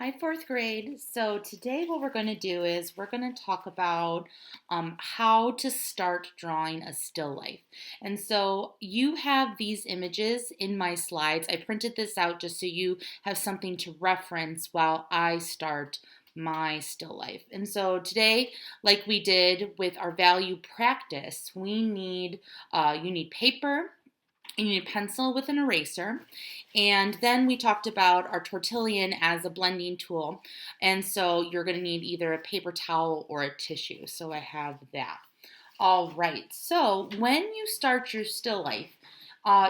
Hi, fourth grade. So today what we're going to do is we're going to talk about how to start drawing a still life. And so you have these images in my slides. I printed this out just so you have something to reference while I start my still life. And so today, like we did with our value practice, you need paper, you need a pencil with an eraser. And then we talked about our tortillon as a blending tool. And so you're going to need either a paper towel or a tissue. So I have that. All right. So when you start your still life,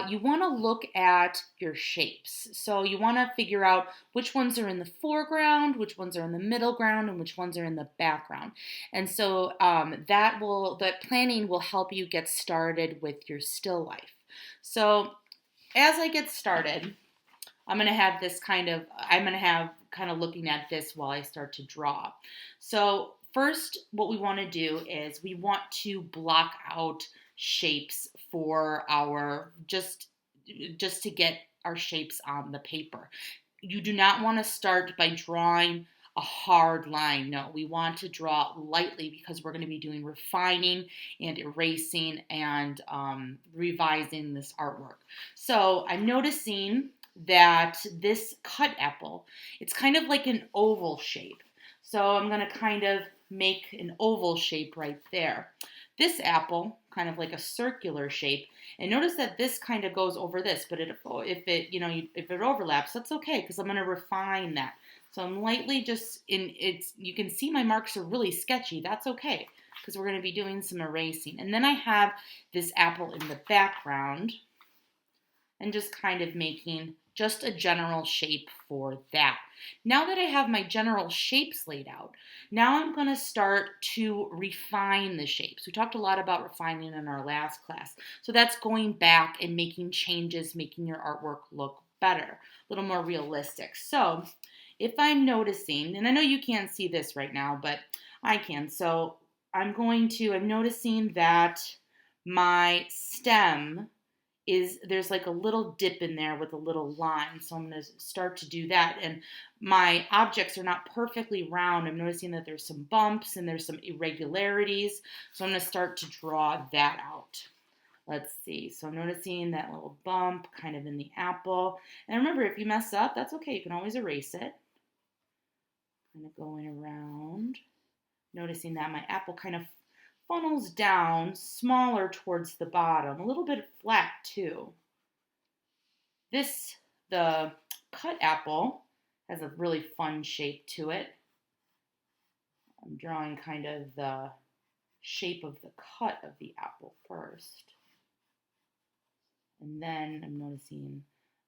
you want to look at your shapes. So you want to figure out which ones are in the foreground, which ones are in the middle ground, and which ones are in the background. And so that planning will help you get started with your still life. So as I get started, I'm going to have kind of looking at this while I start to draw. So first, what we want to do is we want to block out shapes for just to get our shapes on the paper. You do not want to start by drawing a hard line. No, we want to draw lightly because we're going to be doing refining and erasing and revising this artwork. So I'm noticing that this cut apple, it's kind of like an oval shape. So I'm going to kind of make an oval shape right there. This apple, kind of like a circular shape, and notice that this kind of goes over this, but if it overlaps, that's okay because I'm going to refine that. So I'm lightly you can see my marks are really sketchy. That's okay because we're going to be doing some erasing. And then I have this apple in the background and just kind of making just a general shape for that. Now that I have my general shapes laid out, now I'm going to start to refine the shapes. We talked a lot about refining in our last class. So that's going back and making changes, making your artwork look better, a little more realistic. So if I'm noticing, and I know you can't see this right now, but I can. So I'm noticing that my stem there's like a little dip in there with a little line. So I'm going to start to do that. And my objects are not perfectly round. I'm noticing that there's some bumps and there's some irregularities. So I'm going to start to draw that out. Let's see. So I'm noticing that little bump kind of in the apple. And remember, if you mess up, that's okay. You can always erase it. Kind of going around. Noticing that my apple kind of funnels down smaller towards the bottom, a little bit flat too. The cut apple has a really fun shape to it. I'm drawing kind of the shape of the cut of the apple first. And then I'm noticing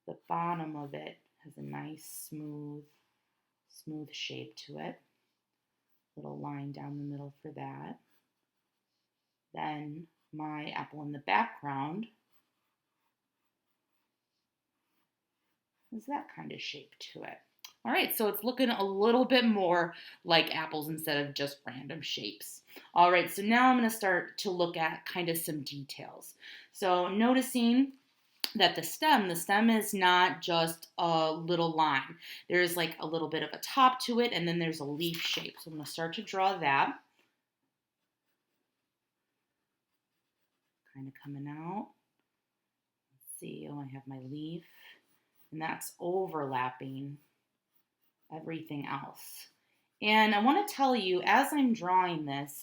the bottom of it has a nice smooth shape to it. Little line down the middle for that. Then my apple in the background is that kind of shape to it. All right, so it's looking a little bit more like apples instead of just random shapes. All right, so now I'm going to start to look at kind of some details. So noticing that the stem is not just a little line. There's like a little bit of a top to it, and then there's a leaf shape. So I'm going to start to draw that. Kind of coming out. Let's see, I have my leaf, and that's overlapping everything else. And I want to tell you, as I'm drawing this,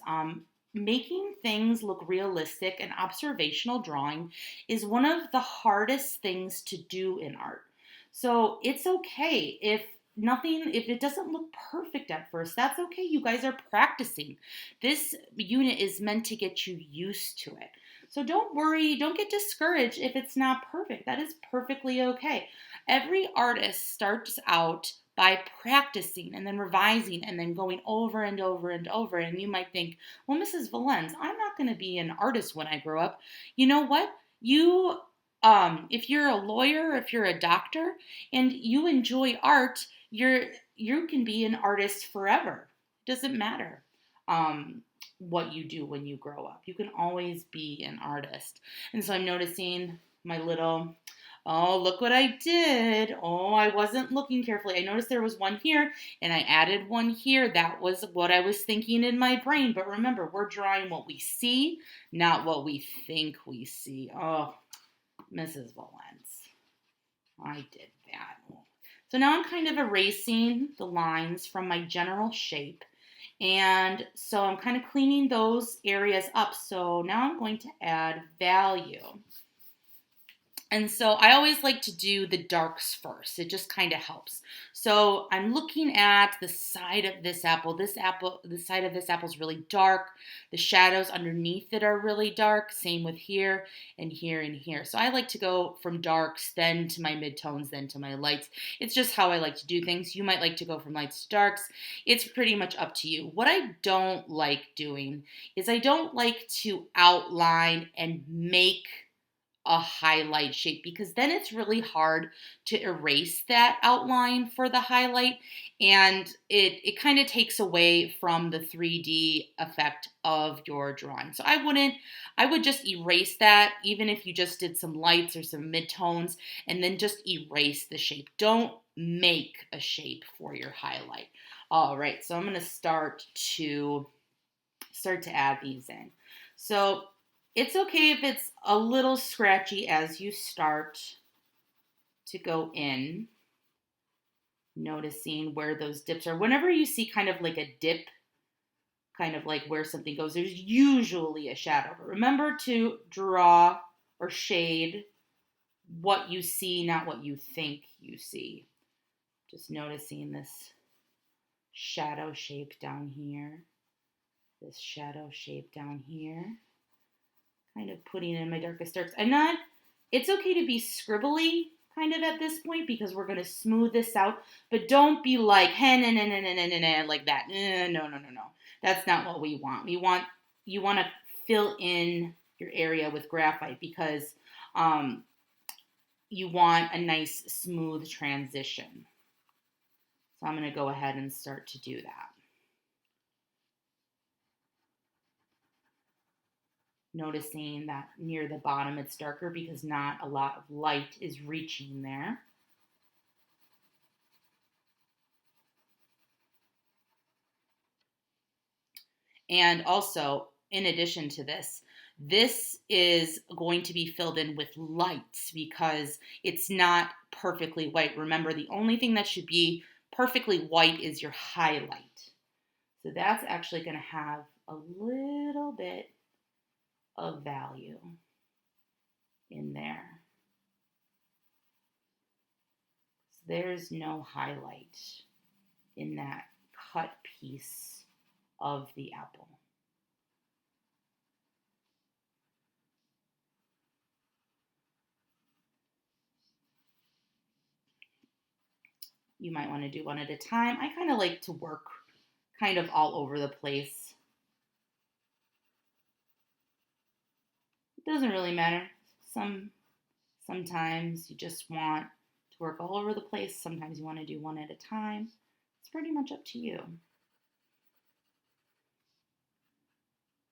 making things look realistic and observational drawing is one of the hardest things to do in art. So it's okay if it doesn't look perfect at first. That's okay. You guys are practicing. This unit is meant to get you used to it. So don't worry, don't get discouraged if it's not perfect. That is perfectly okay. Every artist starts out by practicing and then revising and then going over and over and over. And you might think, well, Mrs. Valens, I'm not going to be an artist when I grow up. You know what? If you're a lawyer, if you're a doctor, and you enjoy art, you can be an artist forever. It doesn't matter what you do when you grow up. You can always be an artist. And so I'm noticing my little Oh, look what I did. Oh, I wasn't looking carefully. I noticed there was one here and I added one here. That was what I was thinking in my brain. But remember, we're drawing what we see, not what we think we see. Oh, Mrs. Valence, I did that. So now I'm kind of erasing the lines from my general shape. And so I'm kind of cleaning those areas up. So now I'm going to add value. And so I always like to do the darks first. It just kind of helps. So I'm looking at the side of this apple. The side of this apple is really dark. The shadows underneath it are really dark. Same with here and here and here. So I like to go from darks, then to my midtones, then to my lights. It's just how I like to do things. You might like to go from lights to darks. It's pretty much up to you. What I don't like doing is I don't like to outline and make a highlight shape because then it's really hard to erase that outline for the highlight, and it kind of takes away from the 3D effect of your drawing. So I would just erase that even if you just did some lights or some midtones, and then just erase the shape. Don't make a shape for your highlight. All right, so I'm going to start to add these in. So it's okay if it's a little scratchy as you start to go in, noticing where those dips are. Whenever you see kind of like a dip, kind of like where something goes, there's usually a shadow. But remember to draw or shade what you see, not what you think you see. Just noticing this shadow shape down here, this shadow shape down here. Kind of putting in my darkest darks. It's okay to be scribbly kind of at this point because we're going to smooth this out, but don't be like, like that. No. That's not what we want. You want to fill in your area with graphite because you want a nice smooth transition. So I'm going to go ahead and start to do that. Noticing that near the bottom it's darker because not a lot of light is reaching there. And also, in addition to this, this is going to be filled in with lights because it's not perfectly white. Remember, the only thing that should be perfectly white is your highlight. So that's actually going to have a little bit of value in there. So there's no highlight in that cut piece of the apple. You might want to do one at a time. I kind of like to work kind of all over the place. It doesn't really matter. Sometimes you just want to work all over the place. Sometimes you want to do one at a time. It's pretty much up to you.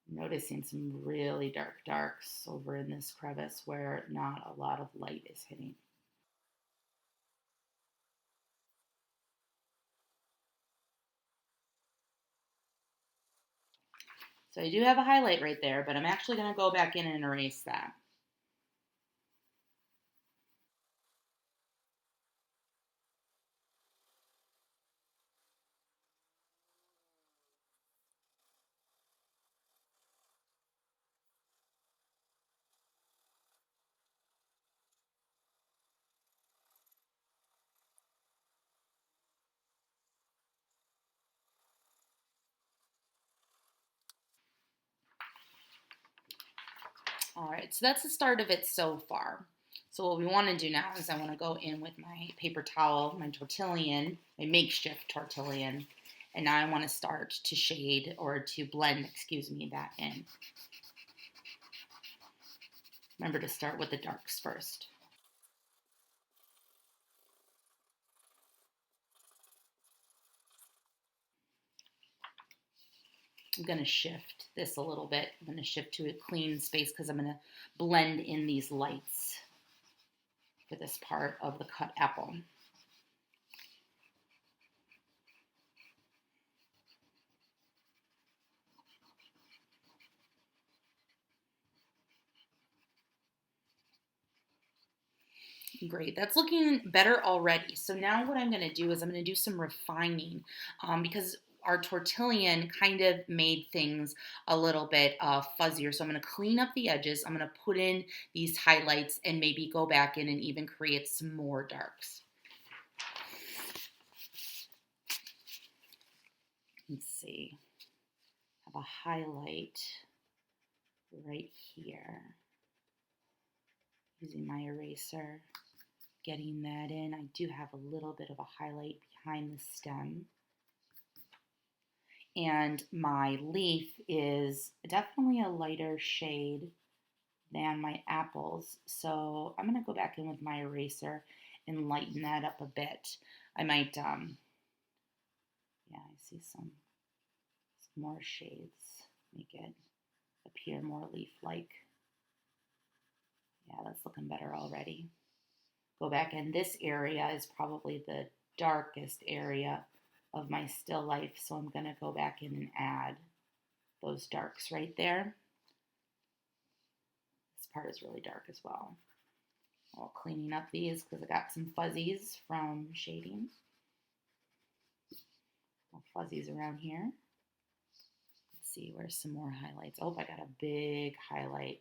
Noticing some really dark darks over in this crevice where not a lot of light is hitting. So I do have a highlight right there, but I'm actually going to go back in and erase that. All right, so that's the start of it so far. So what we want to do now is I want to go in with my paper towel, my tortillon, my makeshift tortillon, and now I want to start to shade or to blend, that in. Remember to start with the darks first. I'm going to shift this a little bit. I'm going to shift to a clean space because I'm going to blend in these lights. for this part of the cut apple. Great, that's looking better already. So now what I'm going to do is I'm going to do some refining because our tortillon kind of made things a little bit fuzzier. So I'm going to clean up the edges. I'm going to put in these highlights and maybe go back in and even create some more darks. Let's see. Have a highlight right here. Using my eraser, getting that in. I do have a little bit of a highlight behind the stem. And my leaf is definitely a lighter shade than my apples. So I'm going to go back in with my eraser and lighten that up a bit. I might, yeah, I see some more shades. Make it appear more leaf-like. Yeah, that's looking better already. Go back in. This area is probably the darkest area of my still life, so I'm going to go back in and add those darks right there. This part is really dark as well. Well, cleaning up these because I got some fuzzies from shading. Fuzzies around here. Let's see, where's some more highlights? Oh, I got a big highlight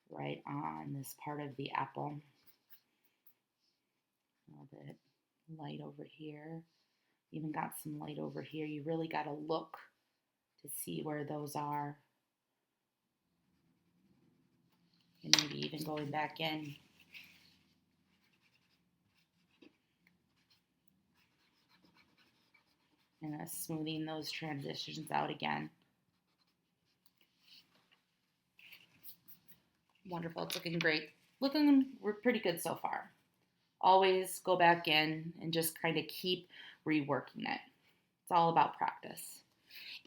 right on this part of the apple. A little bit light over here. Even got some light over here. You really got to look to see where those are. And maybe even going back in. And smoothing those transitions out again. Wonderful, it's looking great. We're pretty good so far. Always go back in and just kind of keep reworking it. It's all about practice.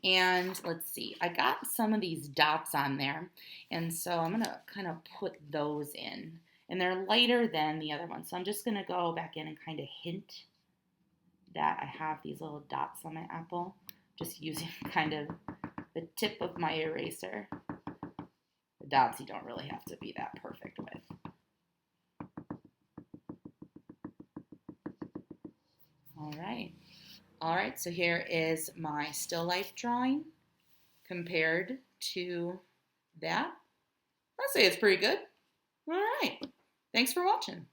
And let's see, I got some of these dots on there, and so I'm gonna kind of put those in. And they're lighter than the other ones, so I'm just gonna go back in and kind of hint that I have these little dots on my apple, just using kind of the tip of my eraser. The dots you don't really have to be that perfect with. All right, so here is my still life drawing compared to that. I'd say it's pretty good. All right, thanks for watching.